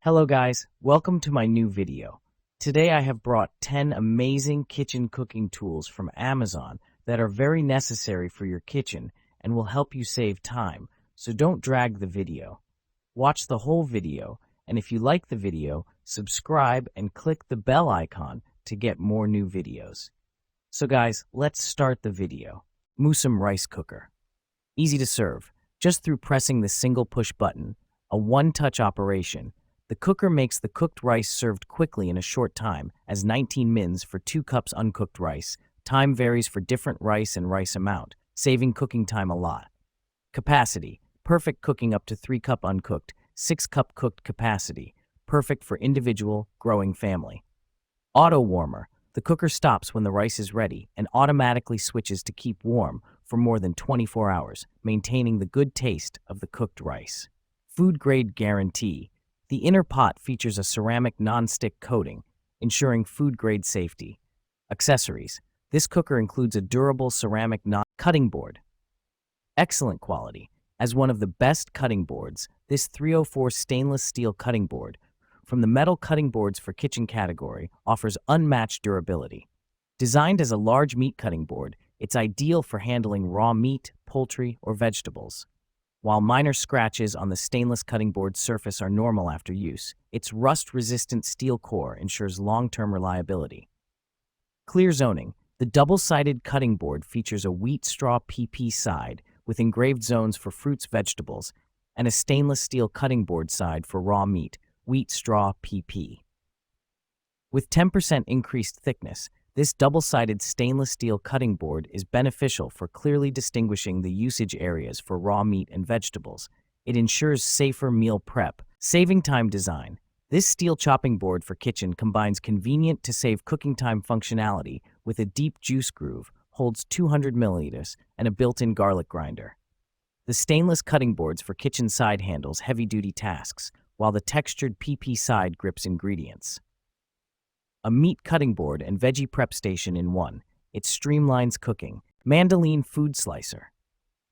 Hello guys, welcome to my new video. Today I have brought 10 amazing kitchen cooking tools from Amazon that are very necessary for your kitchen and will help you save time, so don't drag the video. Watch the whole video, and if you like the video, subscribe and click the bell icon to get more new videos. So guys, let's start the video. Musum rice cooker. Easy to serve, just through pressing the single push button, a one-touch operation. The cooker makes the cooked rice served quickly in a short time, as 19 mins for 2 cups uncooked rice. Time varies for different rice and rice amount, saving cooking time a lot. Capacity. Perfect cooking up to 3 cup uncooked, 6 cup cooked capacity. Perfect for individual, growing family. Auto warmer. The cooker stops when the rice is ready and automatically switches to keep warm for more than 24 hours, maintaining the good taste of the cooked rice. Food grade guarantee. The inner pot features a ceramic non-stick coating, ensuring food-grade safety. Accessories. This cooker includes a durable ceramic cutting board. Excellent quality. As one of the best cutting boards, this 304 stainless steel cutting board, from the metal cutting boards for kitchen category, offers unmatched durability. Designed as a large meat cutting board, it's ideal for handling raw meat, poultry, or vegetables. While minor scratches on the stainless cutting board surface are normal after use, its rust-resistant steel core ensures long-term reliability. Clear zoning. The double-sided cutting board features a wheat straw PP side with engraved zones for fruits, vegetables, and a stainless steel cutting board side for raw meat, wheat straw PP. With 10% increased thickness, this double-sided stainless steel cutting board is beneficial for clearly distinguishing the usage areas for raw meat and vegetables. It ensures safer meal prep. Saving time design. This steel chopping board for kitchen combines convenient to save cooking time functionality with a deep juice groove, holds 200 milliliters, and a built-in garlic grinder. The stainless cutting boards for kitchen side handles heavy-duty tasks, while the textured PP side grips ingredients. A meat cutting board and veggie prep station in one. It streamlines cooking. Mandoline food slicer.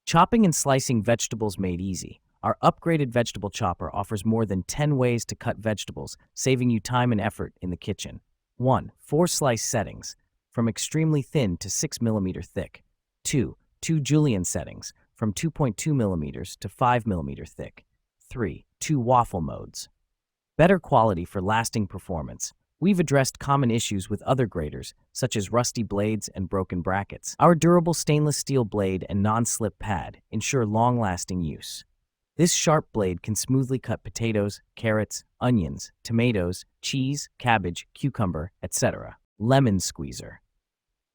Chopping and slicing vegetables made easy. Our upgraded vegetable chopper offers more than 10 ways to cut vegetables, saving you time and effort in the kitchen. 1. 4 slice settings, from extremely thin to 6 mm thick. 2. 2 julienne settings, from 2.2 mm to 5 mm thick. 3. 2 waffle modes. Better quality for lasting performance. We've addressed common issues with other graters, such as rusty blades and broken brackets. Our durable stainless steel blade and non-slip pad ensure long-lasting use. This sharp blade can smoothly cut potatoes, carrots, onions, tomatoes, cheese, cabbage, cucumber, etc. Lemon squeezer.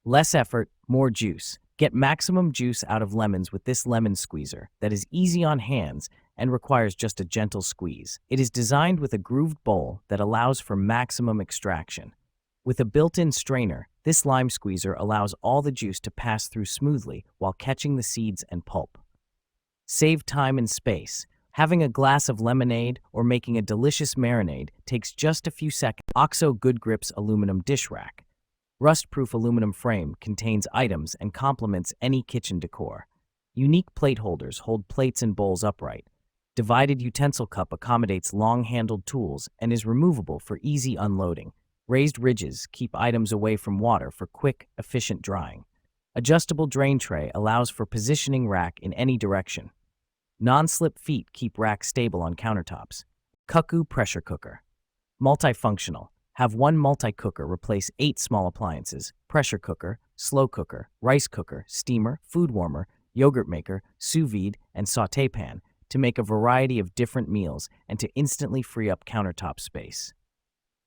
Less effort, more juice. Get maximum juice out of lemons with this lemon squeezer that is easy on hands and requires just a gentle squeeze. It is designed with a grooved bowl that allows for maximum extraction. With a built-in strainer, this lime squeezer allows all the juice to pass through smoothly while catching the seeds and pulp. Save time and space. Having a glass of lemonade or making a delicious marinade takes just a few seconds. OXO Good Grips Aluminum Dish Rack. Rust-proof aluminum frame contains items and complements any kitchen decor. Unique plate holders hold plates and bowls upright. Divided utensil cup accommodates long-handled tools and is removable for easy unloading. Raised ridges keep items away from water for quick, efficient drying. Adjustable drain tray allows for positioning rack in any direction. Non-slip feet keep rack stable on countertops. Cuckoo pressure cooker. Multifunctional. Have one multi-cooker replace 8 small appliances: pressure cooker, slow cooker, rice cooker, steamer, food warmer, yogurt maker, sous vide, and sauté pan, to make a variety of different meals and to instantly free up countertop space.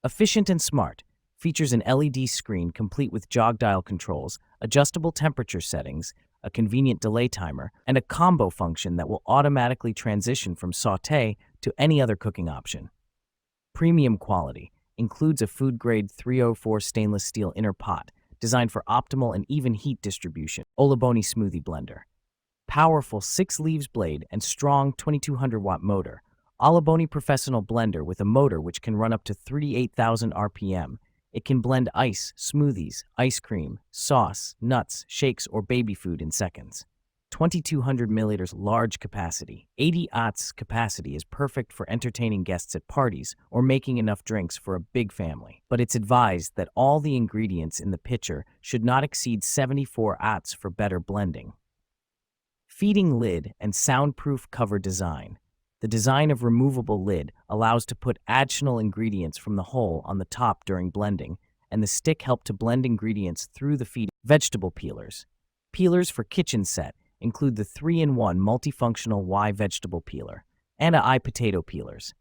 Efficient and smart. Features an LED screen complete with jog dial controls, adjustable temperature settings, a convenient delay timer, and a combo function that will automatically transition from sauté to any other cooking option. Premium quality. Includes a food-grade 304 stainless steel inner pot, designed for optimal and even heat distribution. Olaboni smoothie blender. Powerful 6-leaves blade and strong 2200-watt motor. Olaboni professional blender with a motor which can run up to 38,000 RPM. It can blend ice, smoothies, ice cream, sauce, nuts, shakes, or baby food in seconds. 2200 milliliters large capacity. 80 oz capacity is perfect for entertaining guests at parties or making enough drinks for a big family. But it's advised that all the ingredients in the pitcher should not exceed 74 oz for better blending. Feeding lid and soundproof cover design. The design of removable lid allows to put additional ingredients from the hole on the top during blending, and the stick help to blend ingredients through the feed. Vegetable peelers. Peelers for kitchen set include the 3-in-1 multifunctional Y vegetable peeler and I potato peelers.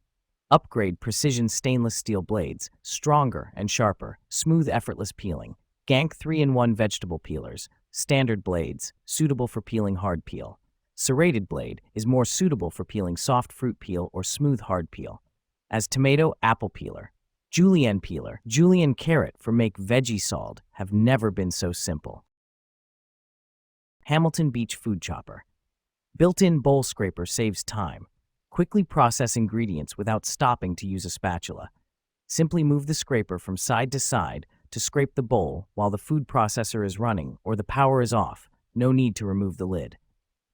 Upgrade precision stainless steel blades, stronger and sharper, smooth effortless peeling. Gank 3-in-1 vegetable peelers, standard blades, suitable for peeling hard peel. Serrated blade is more suitable for peeling soft fruit peel or smooth hard peel. As tomato apple peeler. Julienne peeler, julienne carrot for make veggie salt have never been so simple. Hamilton Beach food chopper. Built-in bowl scraper saves time. Quickly process ingredients without stopping to use a spatula. Simply move the scraper from side to scrape the bowl while the food processor is running or the power is off. No need to remove the lid.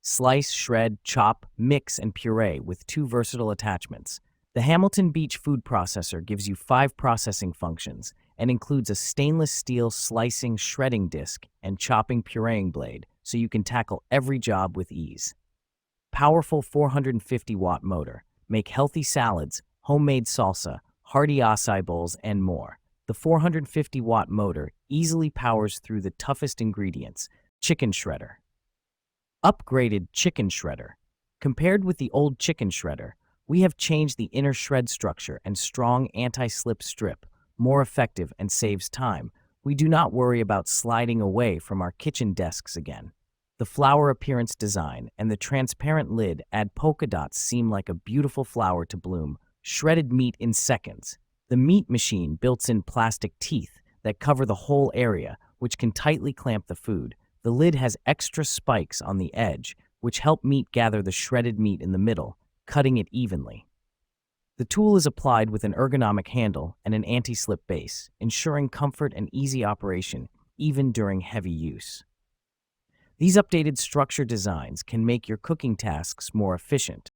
Slice, shred, chop, mix, and puree with 2 versatile attachments. The Hamilton Beach food processor gives you 5 processing functions and includes a stainless steel slicing shredding disc and chopping pureeing blade, so you can tackle every job with ease. Powerful 450-watt motor. Make healthy salads, homemade salsa, hearty acai bowls, and more. The 450-watt motor easily powers through the toughest ingredients. Chicken shredder. Upgraded chicken shredder. Compared with the old chicken shredder, we have changed the inner shred structure and strong anti-slip strip, more effective and saves time. We do not worry about sliding away from our kitchen desks again. The flower appearance design and the transparent lid add polka dots seem like a beautiful flower to bloom. Shredded meat in seconds. The meat machine built-in plastic teeth that cover the whole area, which can tightly clamp the food. The lid has extra spikes on the edge, which help meat gather the shredded meat in the middle, cutting it evenly. The tool is applied with an ergonomic handle and an anti-slip base, ensuring comfort and easy operation even during heavy use. These updated structure designs can make your cooking tasks more efficient.